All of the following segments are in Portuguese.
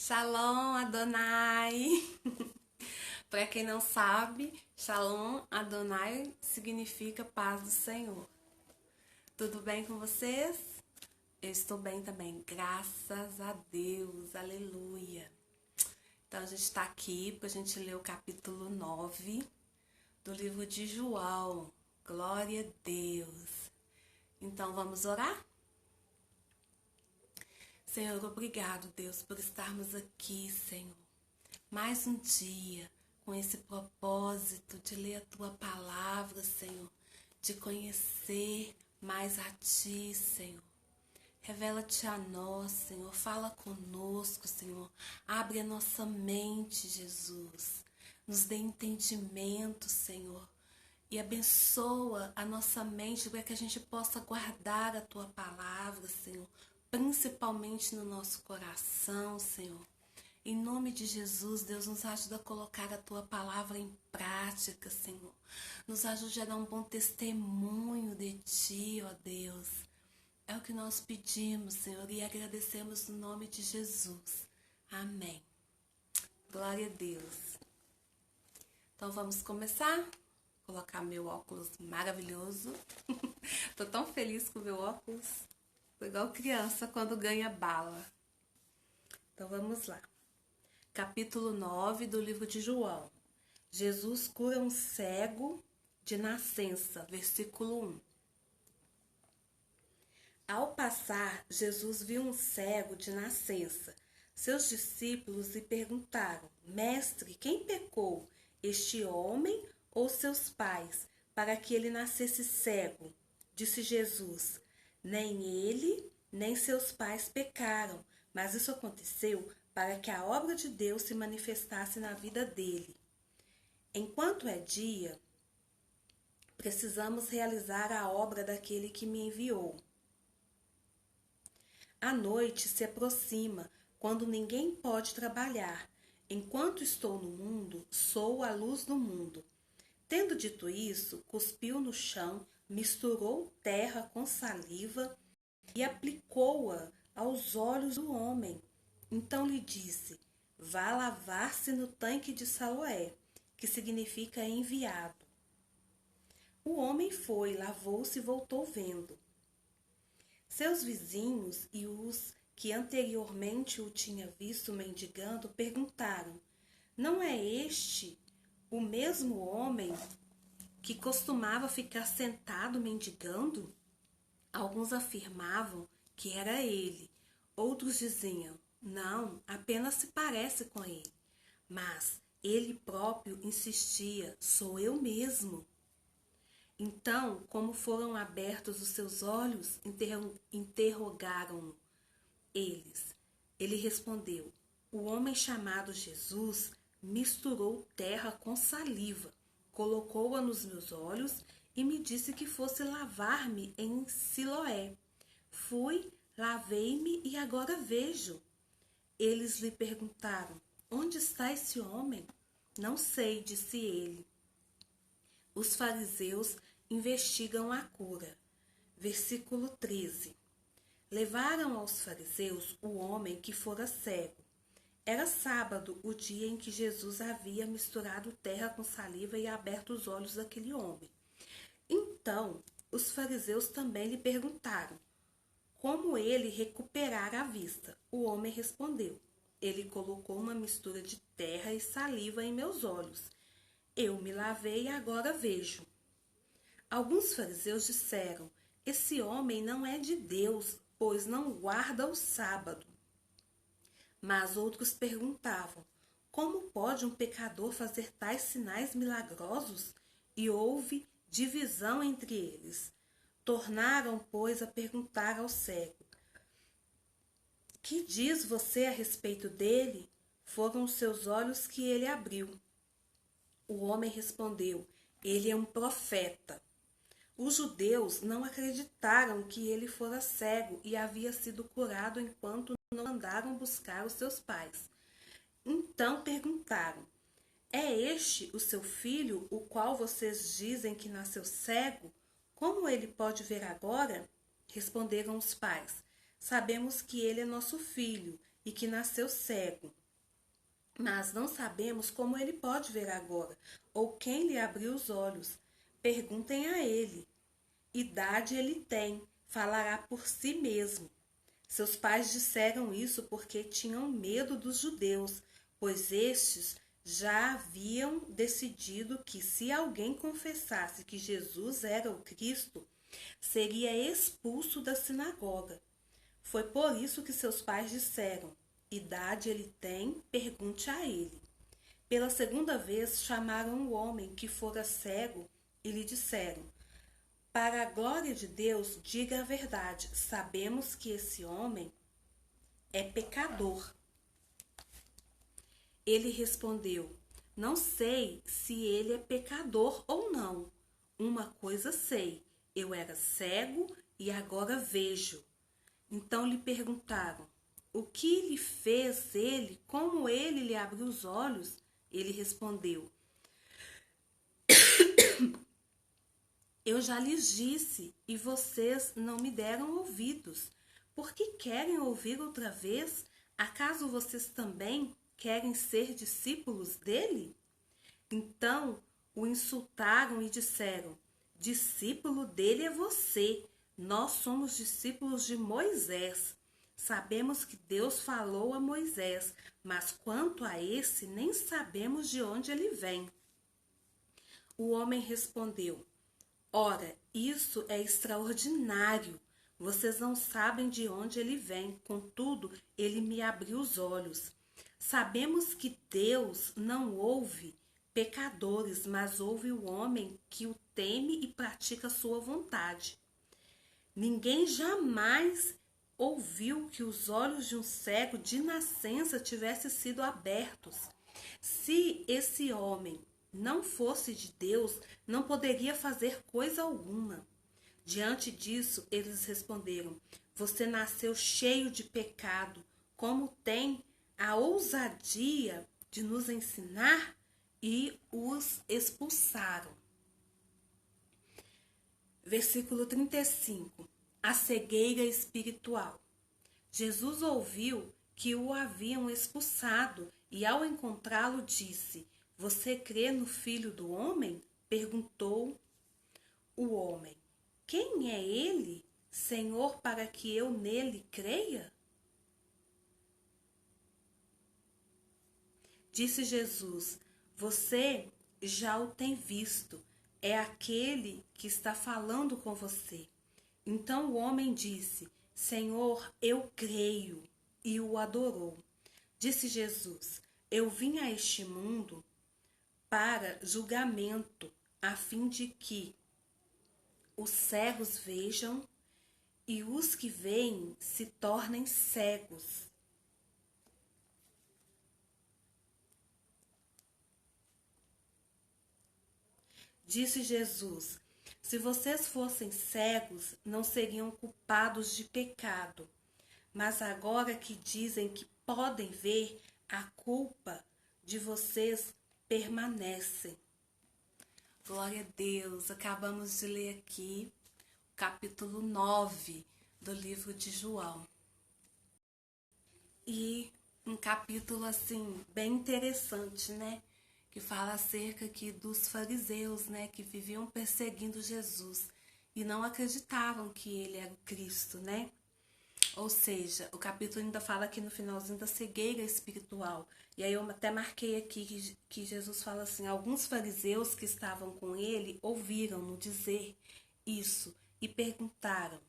Shalom Adonai. Para quem não sabe, Shalom Adonai significa paz do Senhor. Tudo bem com vocês? Eu estou bem também, graças a Deus, aleluia. Então a gente está aqui para a gente ler o capítulo 9 do livro de João. Glória a Deus. Então vamos orar? Senhor, obrigado, Deus, por estarmos aqui, Senhor. Mais um dia com esse propósito de ler a Tua palavra, Senhor. De conhecer mais a Ti, Senhor. Revela-te a nós, Senhor. Fala conosco, Senhor. Abre a nossa mente, Jesus. Nos dê entendimento, Senhor. E abençoa a nossa mente para que a gente possa guardar a Tua palavra, Senhor. Principalmente no nosso coração, Senhor. Em nome de Jesus, Deus, nos ajuda a colocar a Tua palavra em prática, Senhor. Nos ajude a dar um bom testemunho de Ti, ó Deus. É o que nós pedimos, Senhor, e agradecemos no nome de Jesus. Amém. Glória a Deus. Então vamos começar? Vou colocar meu óculos maravilhoso. Tô tão feliz com o meu óculos. Tô igual criança quando ganha bala. Então vamos lá. Capítulo 9 do livro de João. Jesus cura um cego de nascença. Versículo 1. Ao passar, Jesus viu um cego de nascença. Seus discípulos lhe perguntaram: Mestre, quem pecou, este homem ou seus pais, para que ele nascesse cego? Disse Jesus: Nem ele, nem seus pais pecaram, mas isso aconteceu para que a obra de Deus se manifestasse na vida dele. Enquanto é dia, precisamos realizar a obra daquele que me enviou. A noite se aproxima, quando ninguém pode trabalhar. Enquanto estou no mundo, sou a luz do mundo. Tendo dito isso, cuspiu no chão, misturou terra com saliva e aplicou-a aos olhos do homem. Então lhe disse: Vá lavar-se no tanque de Siloé, que significa enviado. O homem foi, lavou-se e voltou vendo. Seus vizinhos e os que anteriormente o tinham visto mendigando perguntaram: Não é este o mesmo homem que costumava ficar sentado mendigando? Alguns afirmavam que era ele. Outros diziam: Não, apenas se parece com ele. Mas ele próprio insistia: Sou eu mesmo. Então, como foram abertos os seus olhos, interrogaram-no eles. Ele respondeu: O homem chamado Jesus misturou terra com saliva, colocou-a nos meus olhos e me disse que fosse lavar-me em Siloé. Fui, lavei-me e agora vejo. Eles lhe perguntaram: Onde está esse homem? Não sei, disse ele. Os fariseus investigam a cura. Versículo 13. Levaram aos fariseus o homem que fora cego. Era sábado, o dia em que Jesus havia misturado terra com saliva e aberto os olhos daquele homem. Então, os fariseus também lhe perguntaram como ele recuperara a vista. O homem respondeu: Ele colocou uma mistura de terra e saliva em meus olhos. Eu me lavei e agora vejo. Alguns fariseus disseram: Esse homem não é de Deus, pois não guarda o sábado. Mas outros perguntavam: Como pode um pecador fazer tais sinais milagrosos? E houve divisão entre eles. Tornaram, pois, a perguntar ao cego: Que diz você a respeito dele? Foram os seus olhos que ele abriu. O homem respondeu: Ele é um profeta. Os judeus não acreditaram que ele fora cego e havia sido curado enquanto não mandaram buscar os seus pais. Então perguntaram: É este o seu filho, o qual vocês dizem que nasceu cego? Como ele pode ver agora? Responderam os pais: Sabemos que ele é nosso filho e que nasceu cego. Mas não sabemos como ele pode ver agora, ou quem lhe abriu os olhos. Perguntem a ele. Idade ele tem, falará por si mesmo. Seus pais disseram isso porque tinham medo dos judeus, pois estes já haviam decidido que se alguém confessasse que Jesus era o Cristo, seria expulso da sinagoga. Foi por isso que seus pais disseram: idade ele tem, pergunte a ele. Pela segunda vez chamaram o homem que fora cego e lhe disseram: para a glória de Deus, diga a verdade. Sabemos que esse homem é pecador. Ele respondeu: não sei se ele é pecador ou não. Uma coisa sei: eu era cego e agora vejo. Então lhe perguntaram: o que lhe fez ele? Como ele lhe abriu os olhos? Ele respondeu: eu já lhes disse e vocês não me deram ouvidos. Por que querem ouvir outra vez? Acaso vocês também querem ser discípulos dele? Então o insultaram e disseram: discípulo dele é você. Nós somos discípulos de Moisés. Sabemos que Deus falou a Moisés, mas quanto a esse, nem sabemos de onde ele vem. O homem respondeu: ora, isso é extraordinário. Vocês não sabem de onde ele vem, contudo, ele me abriu os olhos. Sabemos que Deus não ouve pecadores, mas ouve o homem que o teme e pratica a sua vontade. Ninguém jamais ouviu que os olhos de um cego de nascença tivessem sido abertos. Se esse homem não fosse de Deus, não poderia fazer coisa alguma. Diante disso, eles responderam: você nasceu cheio de pecado. Como tem a ousadia de nos ensinar? E os expulsaram. Versículo 35. A cegueira espiritual. Jesus ouviu que o haviam expulsado e, ao encontrá-lo, disse: você crê no Filho do Homem? Perguntou o homem: quem é ele, Senhor, para que eu nele creia? Disse Jesus: você já o tem visto, é aquele que está falando com você. Então o homem disse: Senhor, eu creio, e o adorou. Disse Jesus: eu vim a este mundo para julgamento, a fim de que os cegos vejam e os que veem se tornem cegos. Disse Jesus: se vocês fossem cegos, não seriam culpados de pecado. Mas agora que dizem que podem ver, a culpa de vocês permanece. Glória a Deus. Acabamos de ler aqui o capítulo 9 do livro de João. E um capítulo assim bem interessante, né? Que fala acerca aqui dos fariseus, né, que viviam perseguindo Jesus e não acreditavam que ele era o Cristo, né? Ou seja, o capítulo ainda fala aqui no finalzinho da cegueira espiritual. E aí eu até marquei aqui que Jesus fala assim: alguns fariseus que estavam com ele ouviram-no dizer isso e perguntaram: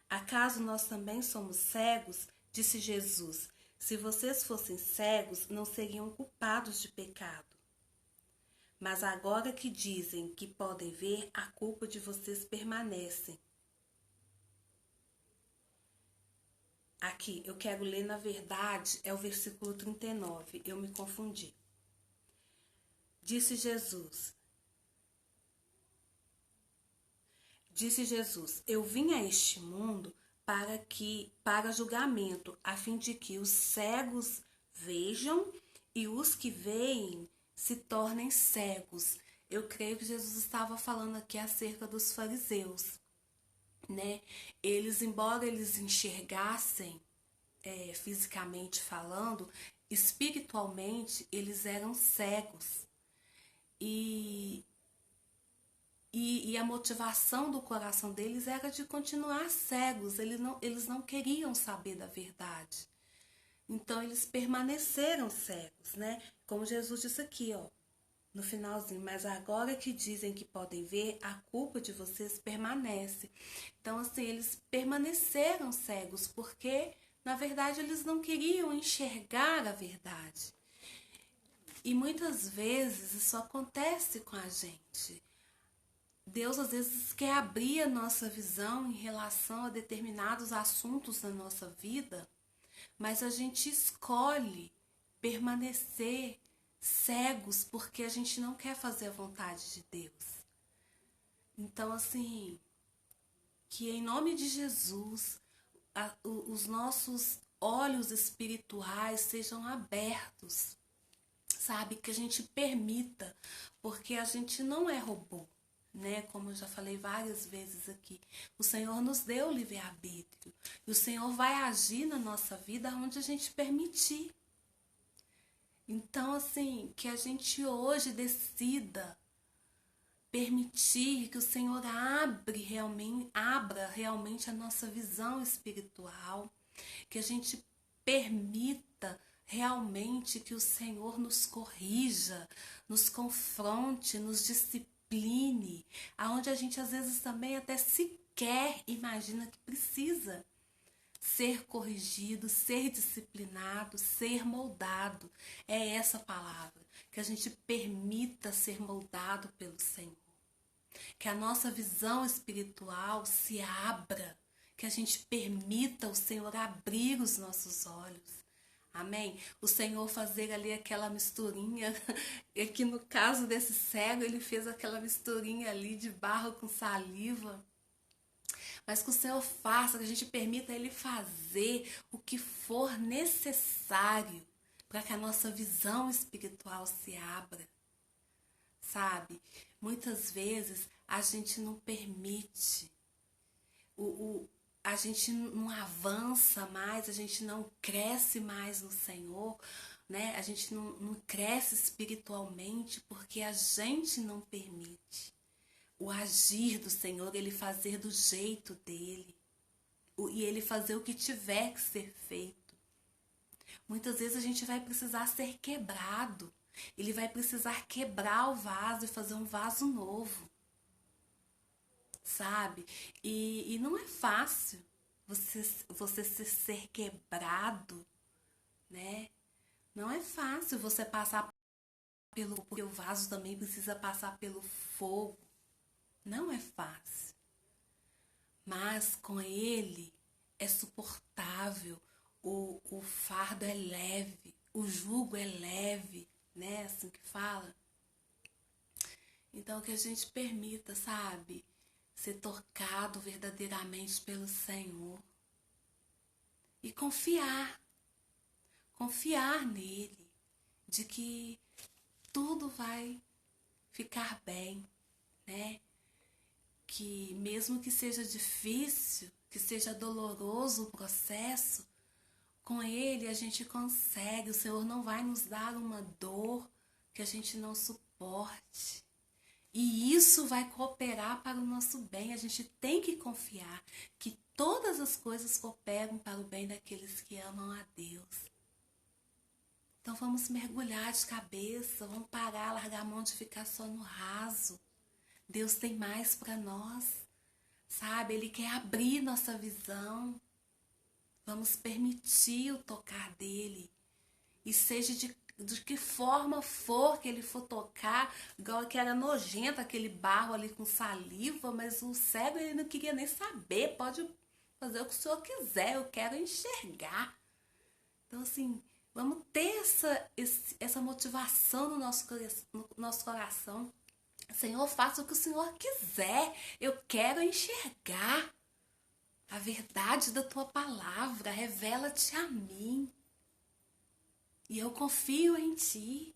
acaso nós também somos cegos? Disse Jesus: se vocês fossem cegos, não seriam culpados de pecado. Mas agora que dizem que podem ver, a culpa de vocês permanece. Aqui, eu quero ler, na verdade, é o versículo 39. Eu me confundi. Disse Jesus: eu vim a este mundo para julgamento, a fim de que os cegos vejam e os que veem se tornem cegos. Eu creio que Jesus estava falando aqui acerca dos fariseus, né? Eles, embora eles enxergassem, fisicamente falando, espiritualmente eles eram cegos. E a motivação do coração deles era de continuar cegos, eles não queriam saber da verdade. Então eles permaneceram cegos, né? Como Jesus disse aqui, ó, no finalzinho, mas agora que dizem que podem ver, a culpa de vocês permanece. Então, assim, eles permaneceram cegos, porque, na verdade, eles não queriam enxergar a verdade. E muitas vezes isso acontece com a gente. Deus às vezes quer abrir a nossa visão em relação a determinados assuntos da nossa vida, mas a gente escolhe permanecer cegos porque a gente não quer fazer a vontade de Deus. Então, assim, que em nome de Jesus, os nossos olhos espirituais sejam abertos, sabe? Que a gente permita, porque a gente não é robô. Né? Como eu já falei várias vezes aqui, o Senhor nos deu o livre-arbítrio e o Senhor vai agir na nossa vida onde a gente permitir. Então, assim, que a gente hoje decida permitir que o Senhor abra realmente a nossa visão espiritual, que a gente permita realmente que o Senhor nos corrija, nos confronte, nos discipline, aonde a gente às vezes também até sequer imagina que precisa ser corrigido, ser disciplinado, ser moldado. É essa palavra, que a gente permita ser moldado pelo Senhor. Que a nossa visão espiritual se abra, que a gente permita o Senhor abrir os nossos olhos. Amém? O Senhor fazer ali aquela misturinha, que no caso desse cego, ele fez aquela misturinha ali de barro com saliva. Mas que o Senhor faça, que a gente permita ele fazer o que for necessário para que a nossa visão espiritual se abra. Sabe? Muitas vezes a gente não permite, a gente não avança mais, a gente não cresce mais no Senhor, né? A gente não cresce espiritualmente porque a gente não permite o agir do Senhor, ele fazer do jeito dele e ele fazer o que tiver que ser feito. Muitas vezes a gente vai precisar ser quebrado, ele vai precisar quebrar o vaso e fazer um vaso novo. Sabe? E não é fácil você ser quebrado, né? Não é fácil você passar porque o vaso também precisa passar pelo fogo. Não é fácil. Mas com ele é suportável, o fardo é leve, o jugo é leve, né? Assim que fala. Então que a gente permita, sabe? Ser tocado verdadeiramente pelo Senhor e confiar nele, de que tudo vai ficar bem, né? Que mesmo que seja difícil, que seja doloroso o processo, com ele a gente consegue, o Senhor não vai nos dar uma dor que a gente não suporte. E isso vai cooperar para o nosso bem. A gente tem que confiar que todas as coisas cooperam para o bem daqueles que amam a Deus. Então vamos mergulhar de cabeça, vamos parar, largar a mão de ficar só no raso. Deus tem mais para nós, sabe? Ele quer abrir nossa visão. Vamos permitir o tocar dele. E seja de que forma for que ele for tocar, igual que era nojento aquele barro ali com saliva, mas o cego ele não queria nem saber, pode fazer o que o senhor quiser, eu quero enxergar. Então assim, vamos ter essa motivação no nosso coração. Senhor, faça o que o Senhor quiser, eu quero enxergar a verdade da tua palavra, revela-te a mim. E eu confio em ti.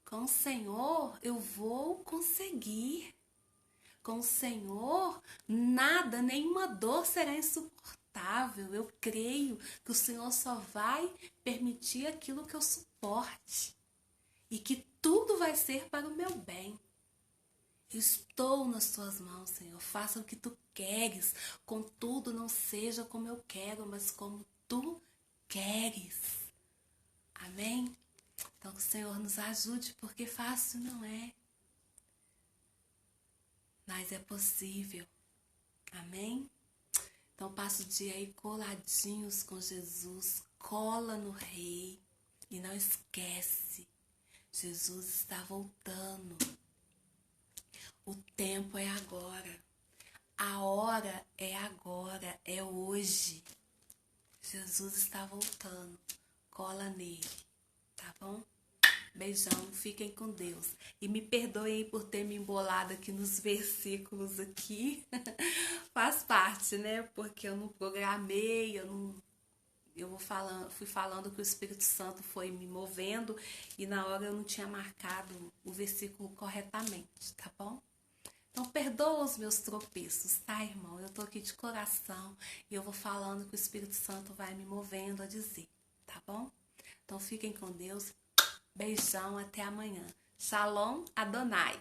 Com o Senhor eu vou conseguir. Com o Senhor nada, nenhuma dor será insuportável. suportável. Eu creio que o Senhor só vai permitir aquilo que eu suporte. E que tudo vai ser para o meu bem. Eu estou nas tuas mãos, Senhor. Faça o que tu queres. Contudo, não seja como eu quero, mas como tu queres. Amém? Então, que o Senhor nos ajude, porque fácil não é. Mas é possível. Amém? Então, passa o dia aí coladinhos com Jesus. Cola no Rei. E não esquece. Jesus está voltando. O tempo é agora. A hora é agora. É hoje. Jesus está voltando. Cola nele. Tá bom? Beijão. Fiquem com Deus. E me perdoem por ter me embolado aqui nos versículos aqui. Faz parte, né? Porque eu não programei, fui falando que o Espírito Santo foi me movendo e na hora eu não tinha marcado o versículo corretamente, tá bom? Então perdoa os meus tropeços, tá, irmão? Eu tô aqui de coração e eu vou falando que o Espírito Santo vai me movendo a dizer, tá bom? Então fiquem com Deus. Beijão, até amanhã. Shalom Adonai.